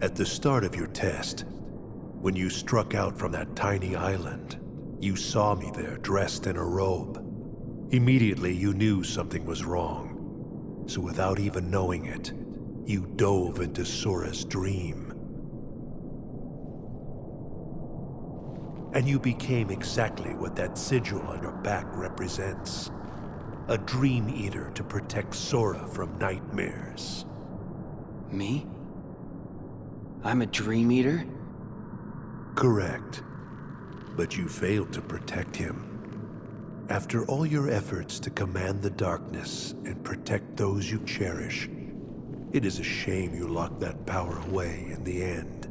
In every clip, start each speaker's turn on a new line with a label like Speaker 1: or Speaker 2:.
Speaker 1: At the start of your test, when you struck out from that tiny island, you saw me there dressed in a robe. Immediately you knew something was wrong. So without even knowing it, you dove into Sora's dream. And you became exactly what that sigil on your back represents. A dream eater to protect Sora from nightmares.
Speaker 2: Me? I'm a dream eater?
Speaker 1: Correct. But you failed to protect him. After all your efforts to command the darkness and protect those you cherish, it is a shame you locked that power away in the end.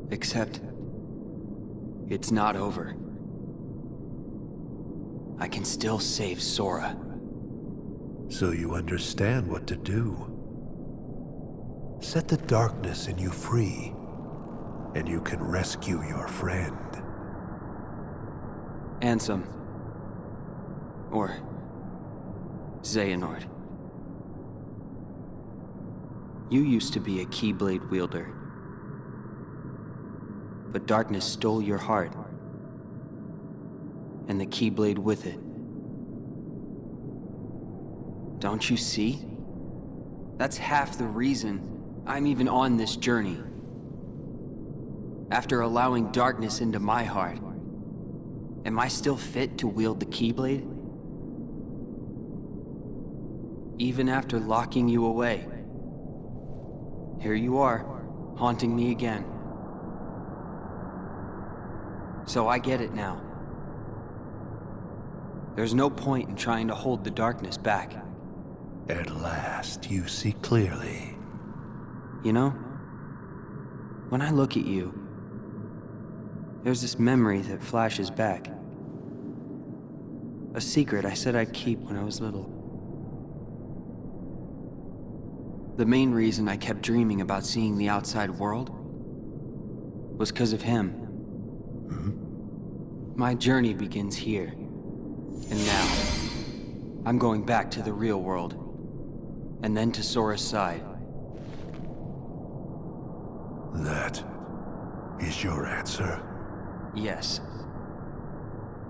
Speaker 2: Except, it's not over. I can still save Sora.
Speaker 1: So you understand what to do. Set the darkness in you free, and you can rescue your friend.
Speaker 2: Ansem. Or Xehanort. You used to be a Keyblade wielder. But darkness stole your heart. And the Keyblade with it. Don't you see? That's half the reason I'm even on this journey. After allowing darkness into my heart, am I still fit to wield the Keyblade? Even after locking you away, here you are, haunting me again. So I get it now. There's no point in trying to hold the darkness back.
Speaker 1: At last, you see clearly.
Speaker 2: You know, when I look at you, there's this memory that flashes back. A secret I said I'd keep when I was little. The main reason I kept dreaming about seeing the outside world was because of him. My journey begins here. And now, I'm going back to the real world. And then to Sora's side.
Speaker 1: That is your answer?
Speaker 2: Yes.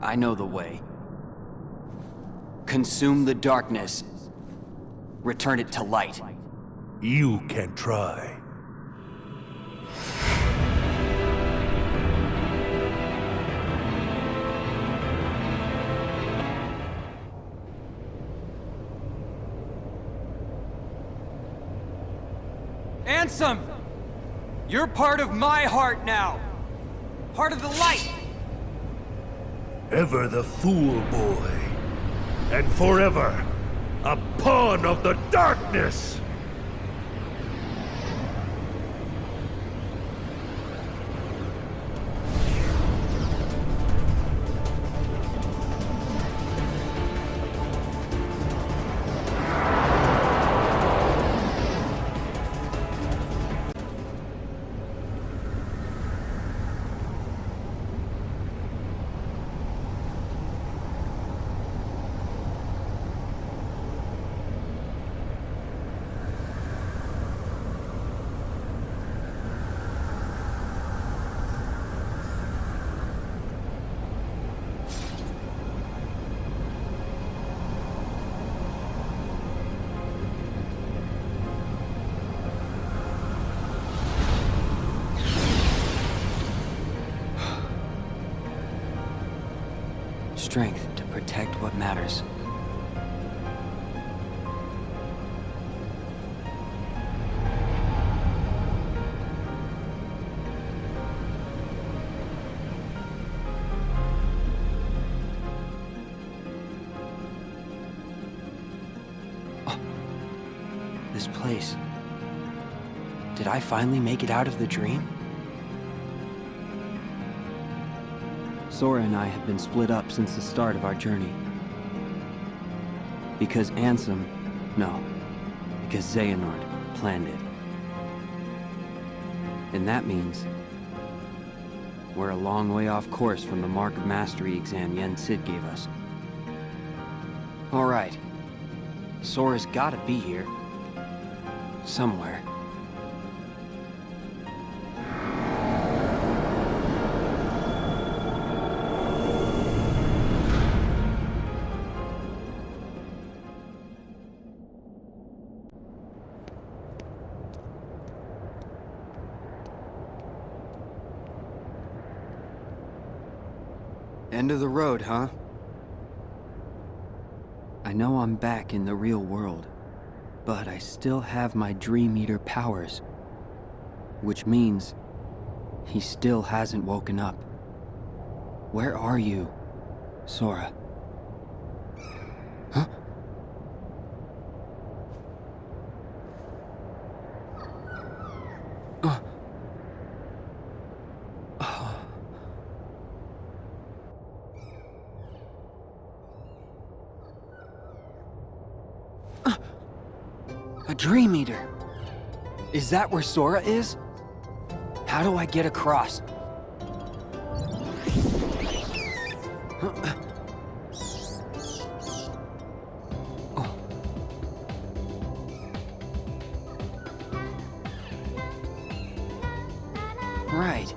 Speaker 2: I know the way. Consume the darkness. Return it to light.
Speaker 1: You can try.
Speaker 2: Ansem! You're part of my heart now! Part of the light!
Speaker 1: Ever the fool boy, and forever a pawn of the darkness!
Speaker 2: Strength to protect what matters. Oh, this place. Did I finally make it out of the dream? Sora and I have been split up since the start of our journey. Because Ansem... No. Because Xehanort planned it. And that means... we're a long way off course from the Mark of Mastery exam Yen Sid gave us. Alright. Sora's gotta be here. somewhere. End of the road, huh? I know I'm back in the real world, but I still have my Dream Eater powers. Which means he still hasn't woken up. Where are you, Sora? Huh? A Dream Eater! Is that where Sora is? How do I get across? Right.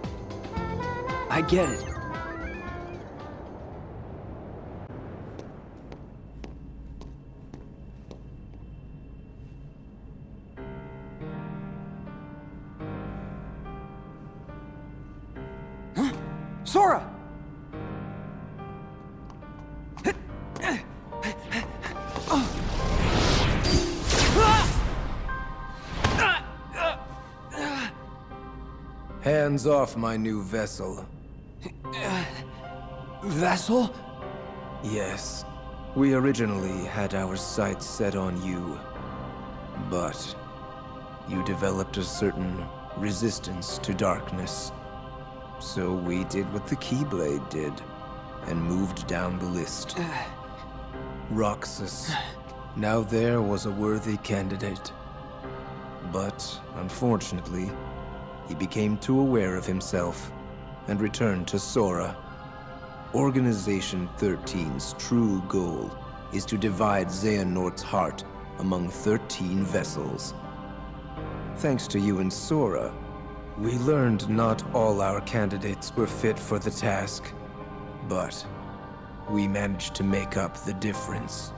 Speaker 2: I get it. Sora!
Speaker 3: Hands off my new vessel.
Speaker 2: Vessel?
Speaker 3: Yes, we originally had our sights set on you. But you developed a certain resistance to darkness. So we did what the Keyblade did, and moved down the list. Roxas. Now there was a worthy candidate. But, unfortunately, he became too aware of himself, and returned to Sora. Organization 13's true goal is to divide Xehanort's heart among 13 vessels. Thanks to you and Sora, we learned not all our candidates were fit for the task, but we managed to make up the difference.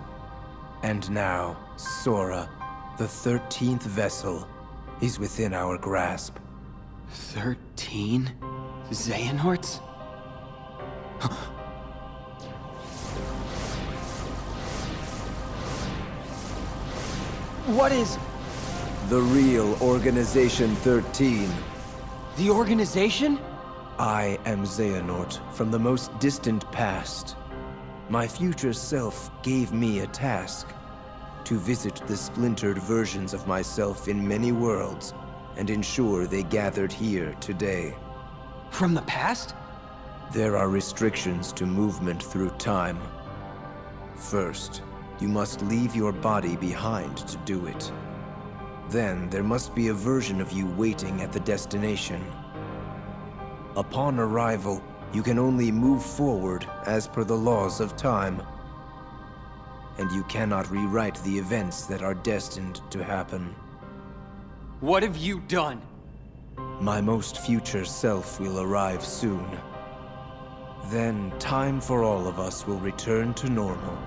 Speaker 3: And now, Sora, the 13th vessel, is within our grasp.
Speaker 2: 13 Xehanorts? What is
Speaker 3: The real Organization 13.
Speaker 2: the organization?
Speaker 3: I am Xehanort from the most distant past. My future self gave me a task: to visit the splintered versions of myself in many worlds and ensure they gathered here today.
Speaker 2: From the past?
Speaker 3: There are restrictions to movement through time. First, you must leave your body behind to do it. Then there must be a version of you waiting at the destination. Upon arrival, you can only move forward as per the laws of time. And you cannot rewrite the events that are destined to happen.
Speaker 2: What have you done?
Speaker 3: My most future self will arrive soon. Then time for all of us will return to normal.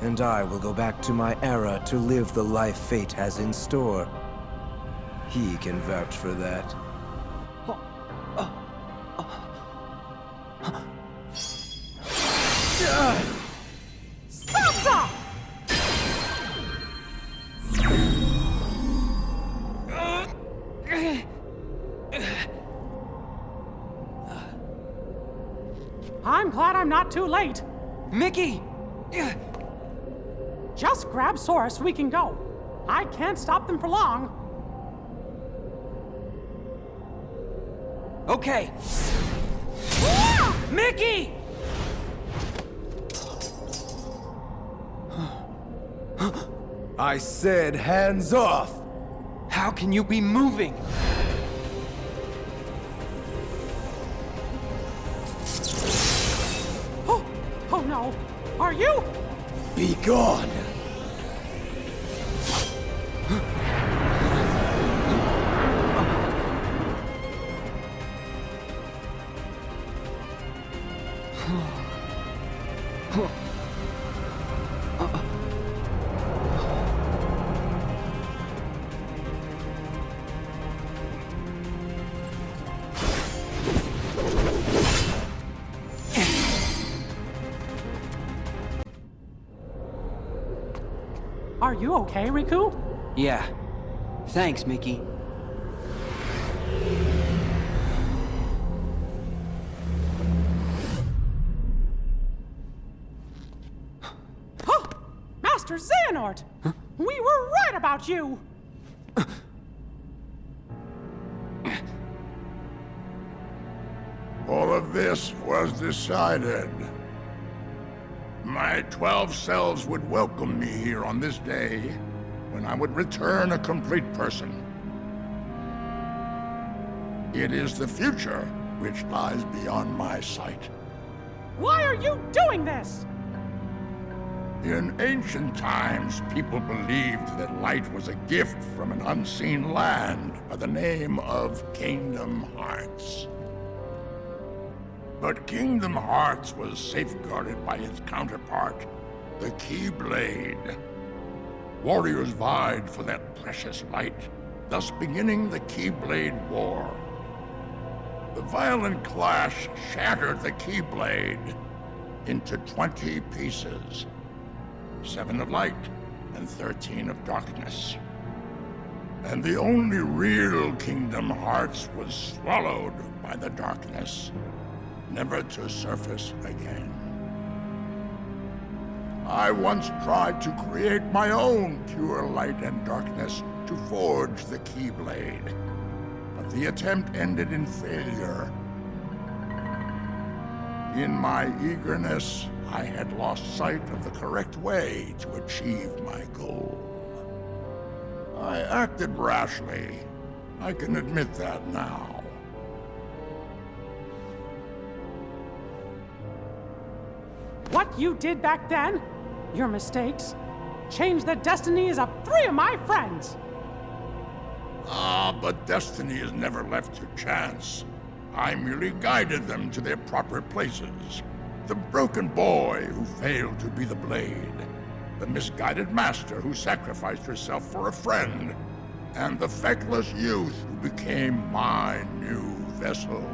Speaker 3: And I will go back to my era to live the life fate has in store. He can vouch for that.
Speaker 4: Stop! I'm glad I'm not too late.
Speaker 2: Mickey!
Speaker 4: Just grab Sora so we can go. I can't stop them for long.
Speaker 2: Okay. Mickey!
Speaker 3: I said hands off!
Speaker 2: How can you be moving?
Speaker 4: Oh no. Are you?
Speaker 3: Be gone!
Speaker 4: Are you okay, Riku?
Speaker 2: Yeah. Thanks, Mickey.
Speaker 4: Huh! Master Xehanort! Huh? We were right about you!
Speaker 5: All of this was decided. My 12 selves would welcome me here on this day, when I would return a complete person. It is the future which lies beyond my sight.
Speaker 4: Why are you doing this?
Speaker 5: In ancient times, people believed that light was a gift from an unseen land by the name of Kingdom Hearts. But Kingdom Hearts was safeguarded by its counterpart, the Keyblade. Warriors vied for that precious light, thus beginning the Keyblade War. The violent clash shattered the Keyblade into 20 pieces. 7 of light and 13 of darkness. And the only real Kingdom Hearts was swallowed by the darkness, never to surface again. I once tried to create my own pure light and darkness to forge the Keyblade, but the attempt ended in failure. In my eagerness, I had lost sight of the correct way to achieve my goal. I acted rashly. I can admit that now.
Speaker 4: What you did back then, your mistakes, changed the destinies of 3 of my friends.
Speaker 5: But destiny is never left to chance. I merely guided them to their proper places. The broken boy who failed to be the blade, the misguided master who sacrificed herself for a friend, and the feckless youth who became my new vessel.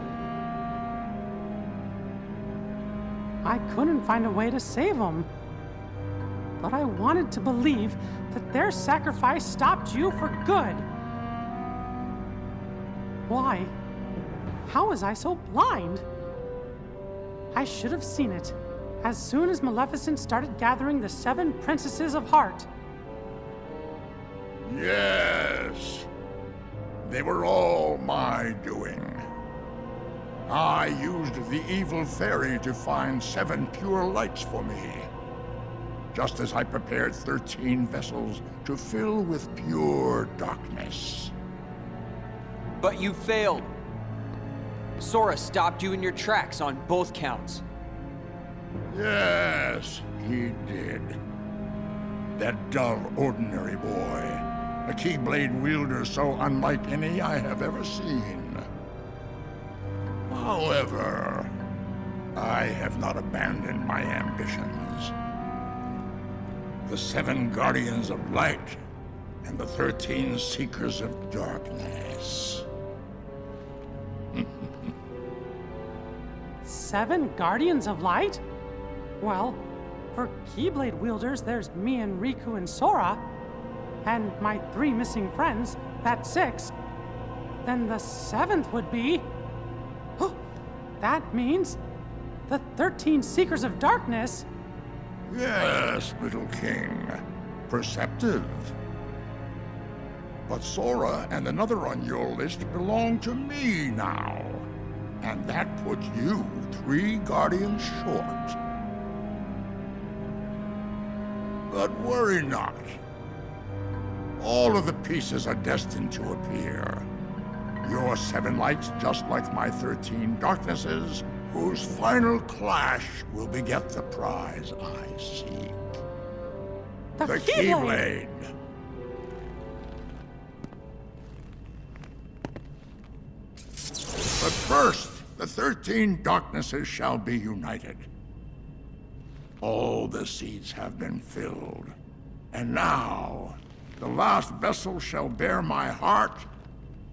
Speaker 4: I couldn't find a way to save them. But I wanted to believe that their sacrifice stopped you for good. Why? How was I so blind? I should have seen it as soon as Maleficent started gathering the 7 princesses of heart.
Speaker 5: Yes. They were all my doing. I used the evil fairy to find 7 pure lights for me, just as I prepared 13 vessels to fill with pure darkness.
Speaker 2: But you failed. Sora stopped you in your tracks on both counts.
Speaker 5: Yes, he did. That dull, ordinary boy. A Keyblade wielder so unlike any I have ever seen. However, I have not abandoned my ambitions. The 7 Guardians of Light and the 13 Seekers of Darkness.
Speaker 4: 7 Guardians of Light? Well, for Keyblade wielders, there's me and Riku and Sora. And my 3 missing friends, that's 6. Then the 7th would be... Oh, that means the 13 Seekers of Darkness.
Speaker 5: Yes, little king. Perceptive. But Sora and another on your list belong to me now. And that puts you 3 guardians short. But worry not. All of the pieces are destined to appear. Your 7 lights, just like my 13 darknesses, whose final clash will beget the prize I seek.
Speaker 4: The
Speaker 5: Keyblade! But first, the 13 darknesses shall be united. All the seats have been filled. And now, the last vessel shall bear my heart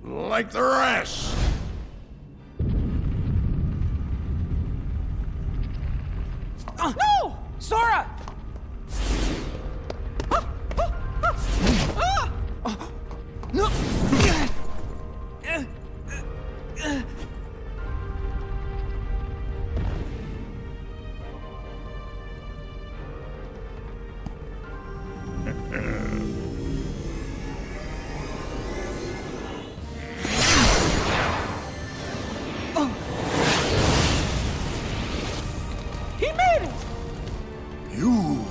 Speaker 5: like the rest.
Speaker 4: No! Sora!
Speaker 2: No!
Speaker 4: He made it!
Speaker 5: You...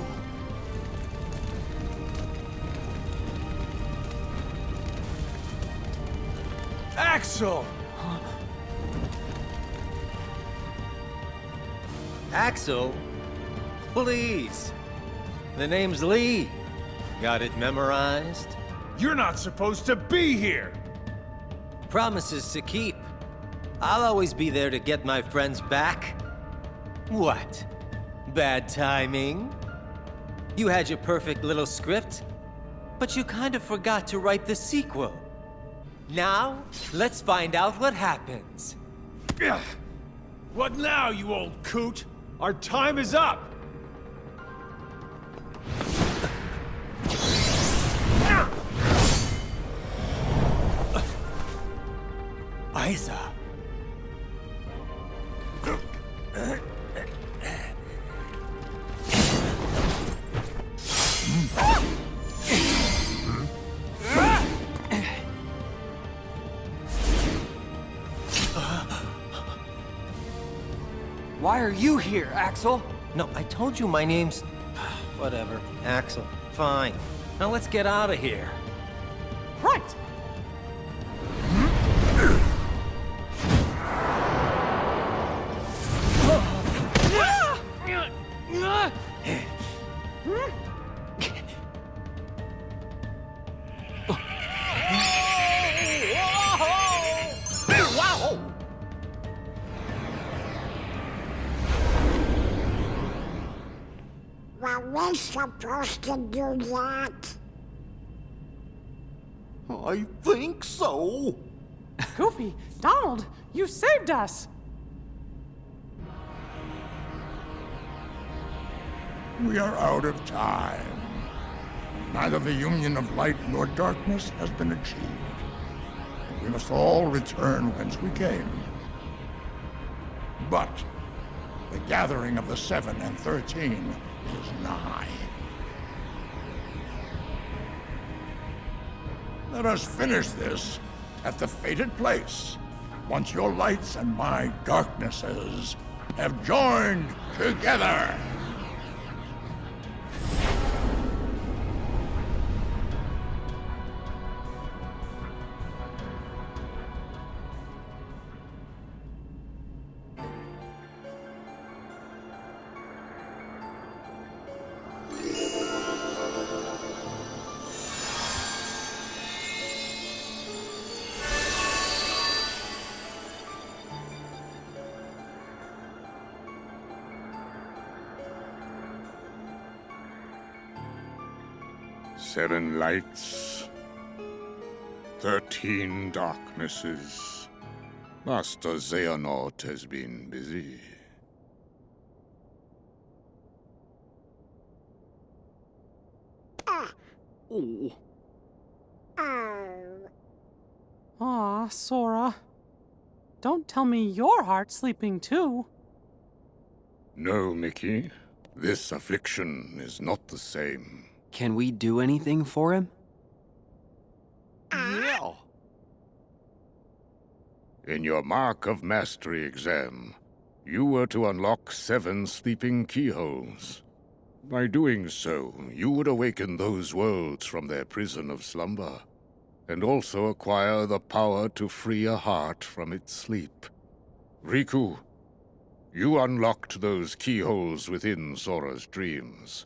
Speaker 6: Axel!
Speaker 7: Axel? Please. The name's Lee. Got it memorized?
Speaker 6: You're not supposed to be here!
Speaker 7: Promises to keep. I'll always be there to get my friends back. What? Bad timing? You had your perfect little script, but you kind of forgot to write the sequel. Now, let's find out what happens.
Speaker 6: Ugh. What now, you old coot? Our time is up!
Speaker 7: Aiza.
Speaker 2: Why are you here, Axel?
Speaker 7: No, I told you my name's... Whatever. Axel. Fine. Now let's get out of here.
Speaker 4: Right!
Speaker 8: Were we supposed to do that?
Speaker 9: I think so.
Speaker 4: Goofy, Donald, you saved us!
Speaker 5: We are out of time. Neither the union of light nor darkness has been achieved. We must all return whence we came. But the gathering of the 7 and 13 is nigh. Let us finish this at the fated place, once your lights and my darknesses have joined together.
Speaker 10: Seven lights, 13 darknesses. Master Xehanort has been busy.
Speaker 9: Oh,
Speaker 8: Oh.
Speaker 4: Aw, Sora. Don't tell me your heart's sleeping too.
Speaker 10: No, Mickey. This affliction is not the same.
Speaker 2: Can we do anything for him?
Speaker 9: yeah.
Speaker 10: In your Mark of Mastery exam, you were to unlock 7 sleeping keyholes. By doing so, you would awaken those worlds from their prison of slumber, and also acquire the power to free a heart from its sleep. Riku, you unlocked those keyholes within Sora's dreams.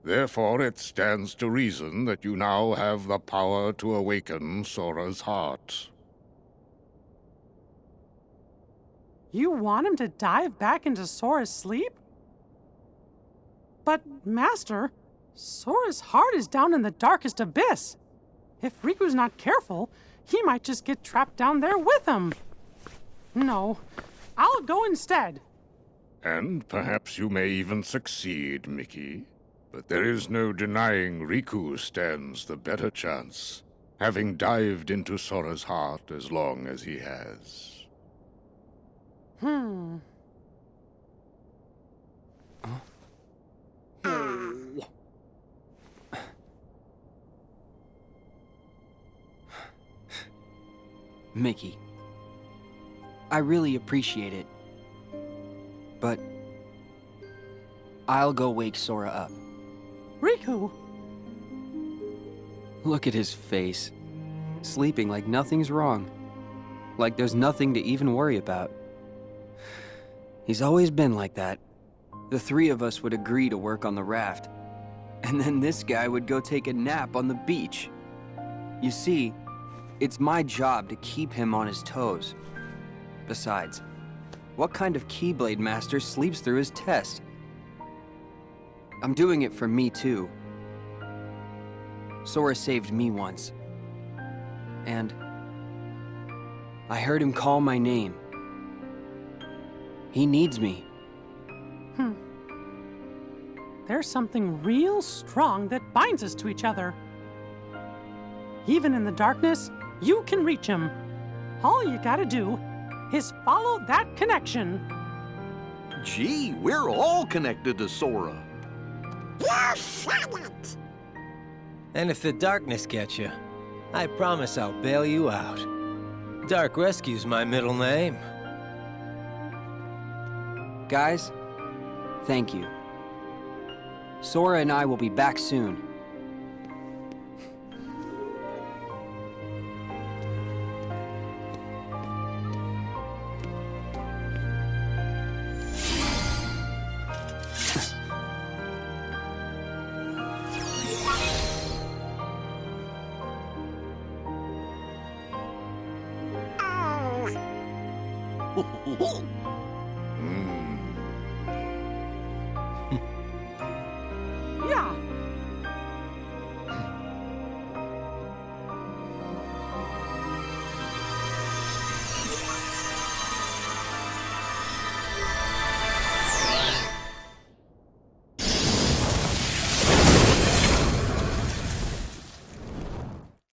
Speaker 10: Therefore, it stands to reason that you now have the power to awaken Sora's heart.
Speaker 4: You want him to dive back into Sora's sleep? But, Master, Sora's heart is down in the darkest abyss. If Riku's not careful, he might just get trapped down there with him. No, I'll go instead.
Speaker 10: And perhaps you may even succeed, Mickey. But there is no denying Riku stands the better chance, having dived into Sora's heart as long as he has.
Speaker 2: Mickey, I really appreciate it, but I'll go wake Sora up.
Speaker 4: Riku!
Speaker 2: Look at his face, sleeping like nothing's wrong, like there's nothing to even worry about. He's always been like that. The three of us would agree to work on the raft, and then this guy would go take a nap on the beach. You see, it's my job to keep him on his toes. Besides, what kind of Keyblade master sleeps through his test? I'm doing it for me too. Sora saved me once. And I heard him call my name. He needs me.
Speaker 4: There's something real strong that binds us to each other. Even in the darkness, you can reach him. All you gotta do is follow that connection.
Speaker 9: Gee, we're all connected to Sora.
Speaker 8: You said it!
Speaker 7: And if the darkness gets you, I promise I'll bail you out. Dark Rescue's my middle name.
Speaker 2: Guys, thank you. Sora and I will be back soon.
Speaker 8: Oh.